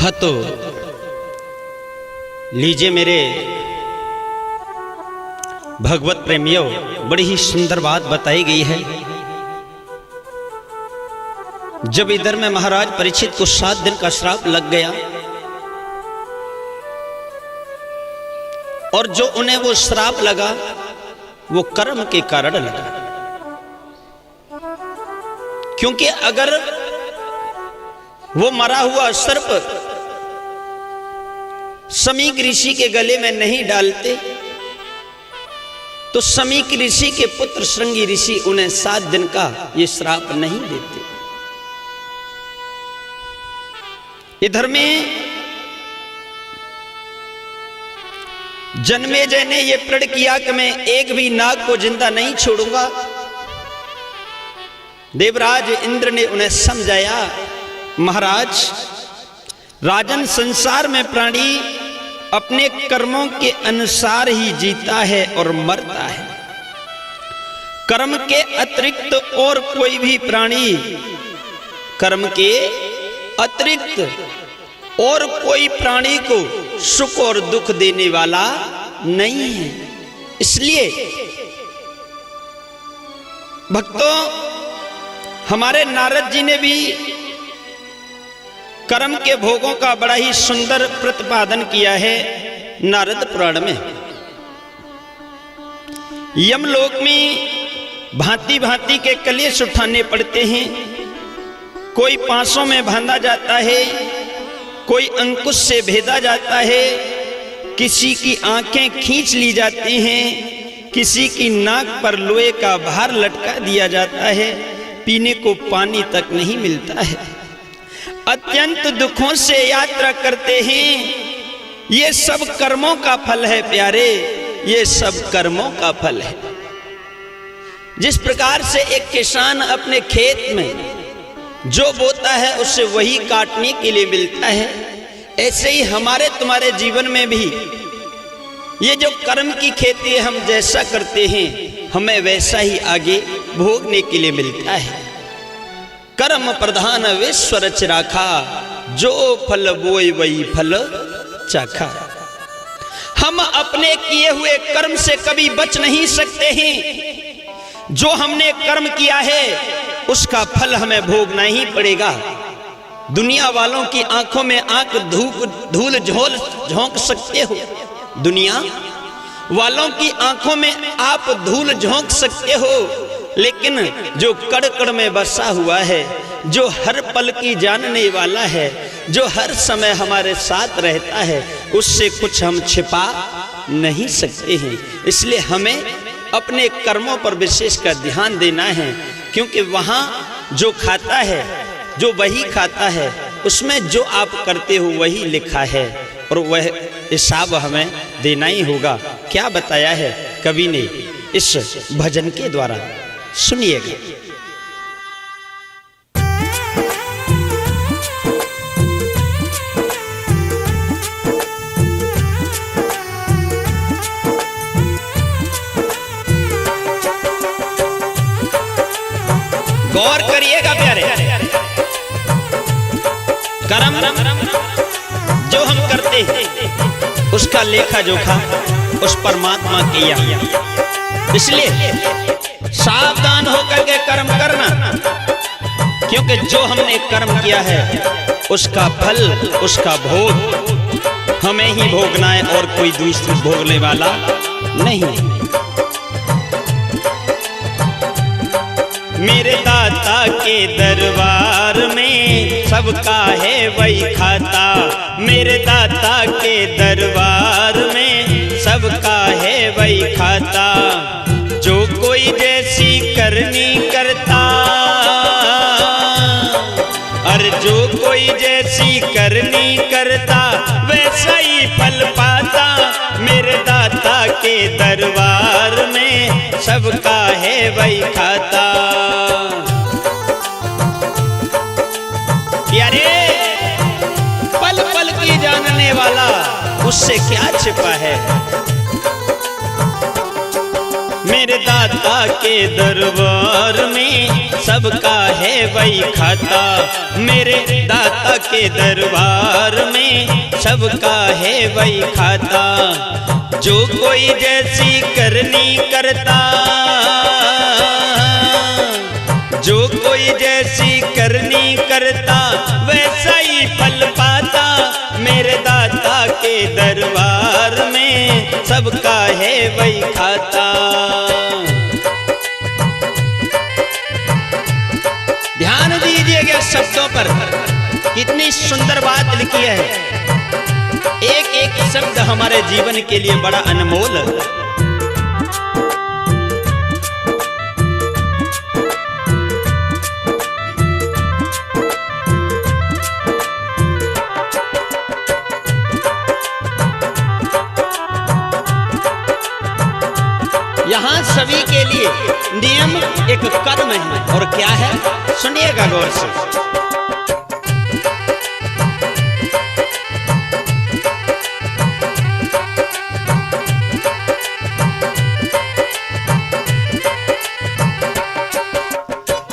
हाँ तो लीजिए मेरे भगवत प्रेमियों, बड़ी ही सुंदर बात बताई गई है। जब इधर में महाराज परीक्षित को 7 दिन का श्राप लग गया और जो उन्हें वो श्राप लगा वो कर्म के कारण लगा, क्योंकि अगर वो मरा हुआ सर्प समीक ऋषि के गले में नहीं डालते तो समीक ऋषि के पुत्र श्रृंगी ऋषि उन्हें 7 दिन का ये श्राप नहीं देते। इधर में जन्मेजय ने यह प्रण किया कि मैं एक भी नाग को जिंदा नहीं छोड़ूंगा। देवराज इंद्र ने उन्हें समझाया, महाराज राजन, संसार में प्राणी अपने कर्मों के अनुसार ही जीता है और मरता है। कर्म के अतिरिक्त और कोई भी प्राणी, कर्म के अतिरिक्त और कोई प्राणी को सुख और दुख देने वाला नहीं है। इसलिए भक्तों, हमारे नारद जी ने भी कर्म के भोगों का बड़ा ही सुंदर प्रतिपादन किया है नारद पुराण में। यमलोक में भांति भांति के कलेश उठाने पड़ते हैं। कोई पांसों में बांधा जाता है, कोई अंकुश से भेदा जाता है, किसी की आंखें खींच ली जाती हैं, किसी की नाक पर लोहे का भार लटका दिया जाता है, पीने को पानी तक नहीं मिलता है, अत्यंत दुखों से यात्रा करते हैं। ये सब कर्मों का फल है प्यारे, ये सब कर्मों का फल है। जिस प्रकार से एक किसान अपने खेत में जो बोता है उससे वही काटने के लिए मिलता है, ऐसे ही हमारे तुम्हारे जीवन में भी ये जो कर्म की खेती हम जैसा करते हैं हमें वैसा ही आगे भोगने के लिए मिलता है। कर्म प्रधान विश्व रच राखा, जो फल बोए वही फल चाखा। हम अपने किए हुए कर्म से कभी बच नहीं सकते हैं। जो हमने कर्म किया है उसका फल हमें भोगना ही पड़ेगा। दुनिया वालों की आंखों में आंख धूल झोल झोंक सकते हो, दुनिया वालों की आंखों में आप धूल झोंक सकते हो, लेकिन जो कड़ कड़ में बसा हुआ है, जो हर पल की जानने वाला है, जो हर समय हमारे साथ रहता है, उससे कुछ हम छिपा नहीं सकते हैं। इसलिए हमें अपने कर्मों पर विशेष कर ध्यान देना है, क्योंकि वहाँ जो खाता है, जो वही खाता है, उसमें जो आप करते हो वही लिखा है और वह हिसाब हमें देना ही होगा। क्या बताया है कवि ने इस भजन के द्वारा, सुनिएगा। गौर करिएगा प्यारे, कर्म जो हम करते हैं उसका लेखा जोखा उस परमात्मा किया। इसलिए सावधान होकर के कर्म करना, क्योंकि जो हमने कर्म किया है उसका फल, उसका भोग हमें ही भोगना है और कोई दूसरा भोगने वाला नहीं। मेरे दाता के दरबार में सबका है वही खाता, मेरे दाता के दरबार में सबका है वही खाता। जो कोई जैसी करनी करता, और जो कोई जैसी करनी करता वैसा ही फल पाता। मेरे दाता के दरबार में सबका है वही खाता। यारे पल पल की जानने वाला, उससे क्या छिपा है। मेरे दाता के दरबार में सबका है वही खाता। मेरे दाता के दरबार में सबका है वही खाता। जो कोई जैसी करनी करता, जो कोई जैसी करनी करता वैसा ही फल पाता। मेरे दाता के दरबार में सबका है वही खाता। ध्यान दीजिएगा शब्दों पर, कितनी सुंदर बात लिखी है। एक एक शब्द हमारे जीवन के लिए बड़ा अनमोल है। यहाँ सभी के लिए नियम एक कर्म है, और क्या है सुनिएगा गौर से।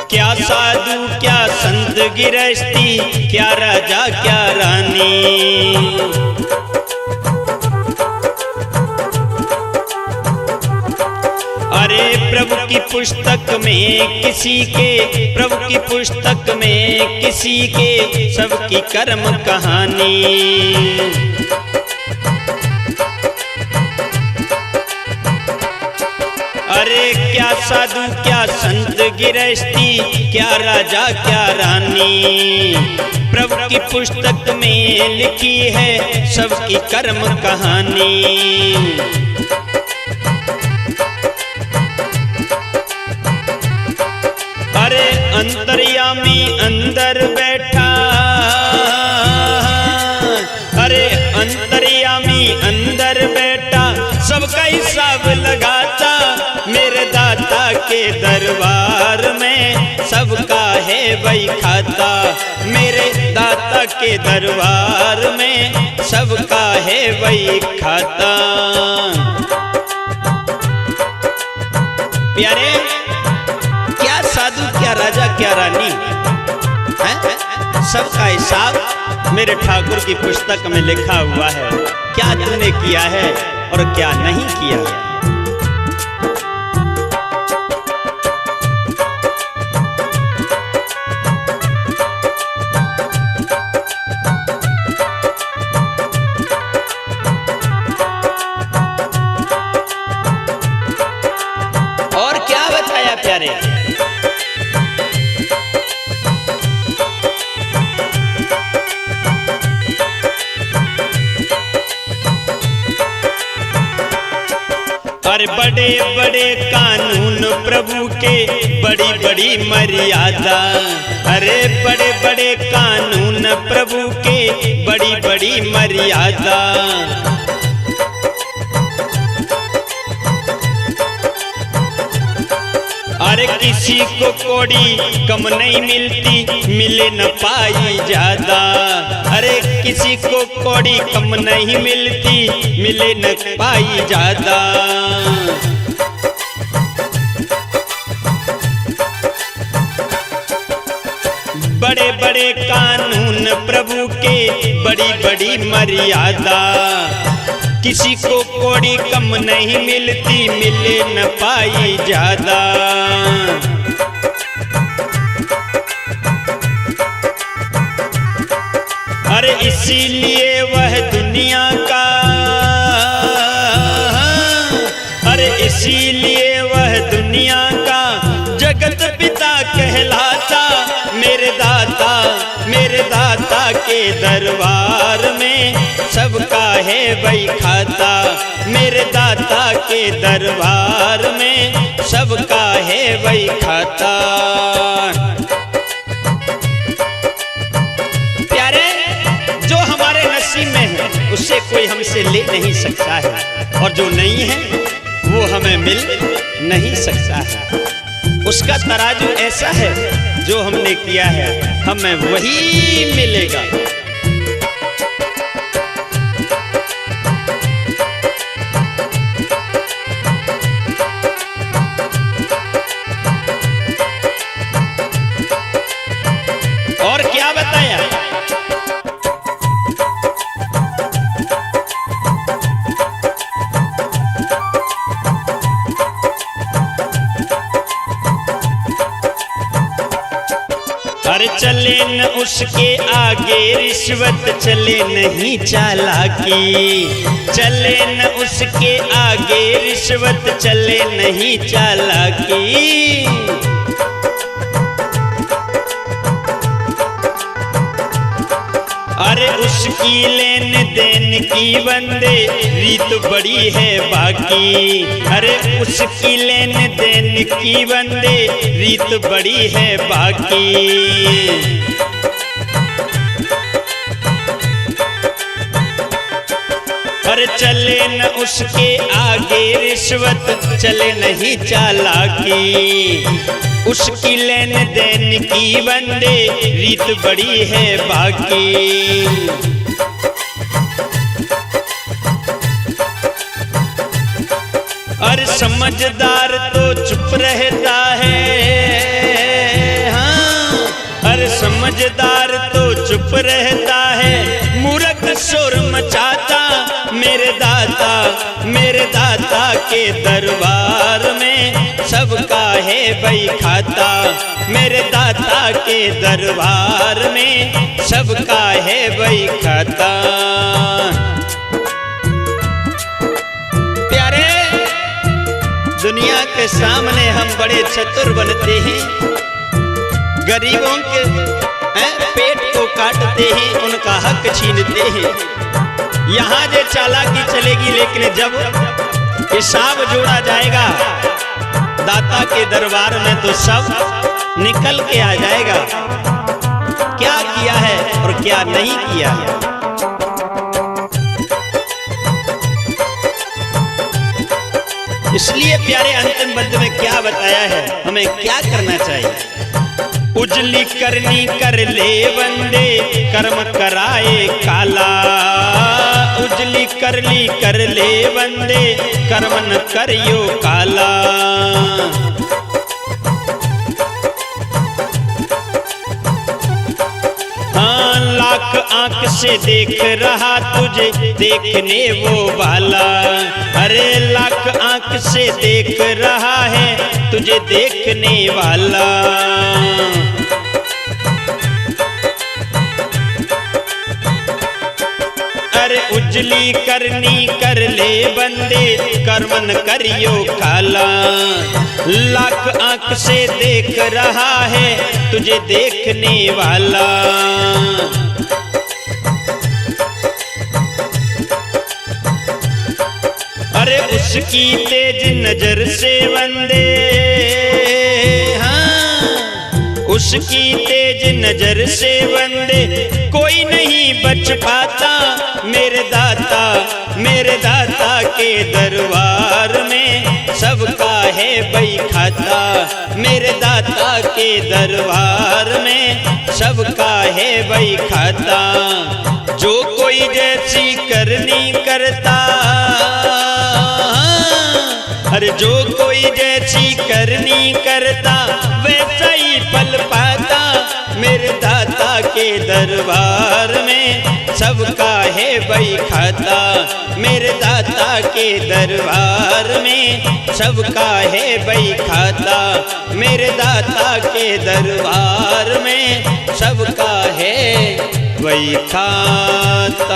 क्या साधु क्या संत गिरस्ती, क्या राजा क्या रानी। अरे प्रभु की पुस्तक में किसी के, प्रभु की पुस्तक में किसी के सबकी कर्म कहानी। अरे क्या साधु क्या संत गिरस्ती, क्या राजा क्या रानी। प्रभु की पुस्तक में लिखी है सबकी कर्म कहानी। अरे अंतर्यामी अंदर बैठा, अरे अंतर्यामी अंदर बैठा सबका हिसाब लगाता। मेरे दाता के दरबार में सबका है वही खाता। मेरे दाता के दरबार में सबका है वही खाता। प्यारे, क्या साधु क्या राजा क्या रानी है, सबका हिसाब मेरे ठाकुर की पुस्तक में लिखा हुआ है। क्या तूने किया है और क्या नहीं किया है। और क्या बताया प्यारे, अरे बड़े बड़े कानून प्रभु के, बड़ी बड़ी मर्यादा। अरे बड़े बड़े कानून प्रभु के, बड़ी बड़ी मर्यादा। अरे किसी को कोड़ी कम नहीं मिलती, मिले न पाई ज्यादा। अरे किसी को कोड़ी कम नहीं मिलती, मिले न पाई ज्यादा। बड़े बड़े कानून प्रभु के, बड़ी बड़ी मर्यादा। किसी को कोड़ी कम नहीं मिलती, मिले न पाई ज्यादा। अरे इसीलिए वह दुनिया का, अरे इसीलिए वह दुनिया का जगत पिता कहलाता। मेरे दाता के दरबार में सबका है वही खाता। मेरे दाता के दरबार में सबका है वही खाता। प्यारे, जो हमारे नसीब में है उससे कोई हमसे ले नहीं सकता है, और जो नहीं है वो हमें मिल नहीं सकता है। उसका तराजू ऐसा है, जो हमने किया है हमें वही मिलेगा। अरे चले न उसके आगे रिश्वत, चले नहीं चालाकी। चले न उसके आगे रिश्वत, चले नहीं चालाकी। अरे उसकी लेन देन की बंदे रीत बड़ी है बाकी। अरे उसकी लेन देन की बंदे रीत बड़ी है बाकी। अरे चले न उसके आगे रिश्वत, चले नहीं चालाकी। उसकी लेन देन की बंदे रीत बड़ी है बाकी। अरे समझदार तो चुप रहता है, हाँ। अरे समझदार तो चुप रहता है, मूर्ख शोर मचाता मेरे दाता के दरबार में सबका है भाई खाता। मेरे दाता के दरबार में सबका है भाई खाता। प्यारे, दुनिया के सामने हम बड़े चतुर बनते हैं, गरीबों के पेट को काटते हैं, उनका हक छीनते हैं। यहाँ जे चालाकी चलेगी, लेकिन जब हिसाब जोड़ा जाएगा दाता के दरबार में तो सब निकल के आ जाएगा, क्या किया है और क्या नहीं किया है। इसलिए प्यारे अंतिम बंद में क्या बताया है, हमें क्या करना चाहिए। उजली करनी कर ले बंदे, कर्म कराए काला। उजली करली कर ले बंदे, कर्म न करियो काला। हाँ, लाख आंख से देख रहा तुझे देखने वो वाला। अरे लाख आंख से देख रहा है तुझे देखने वाला। अरे उजली करनी कर ले बंदे, कर्मन करियो काला। लाख आंख से देख रहा है तुझे देखने वाला। अरे उसकी तेज नजर से बंदे, हाँ, उसकी तेज नजर से बंदे कोई नहीं बच पाता। मेरे दाता के दरबार में सबका है भाई खाता। मेरे दाता के दरबार में सबका है भाई खाता। जो कोई जैसी करनी करता, अरे जो कोई जैसी करनी करता वैसा ही फल पाता। मेरे दाता के दरबार में सबका है भाई खाता। मेरे दाता के दरबार में सबका है भाई खाता। मेरे दाता के दरबार में सबका है भाई खाता।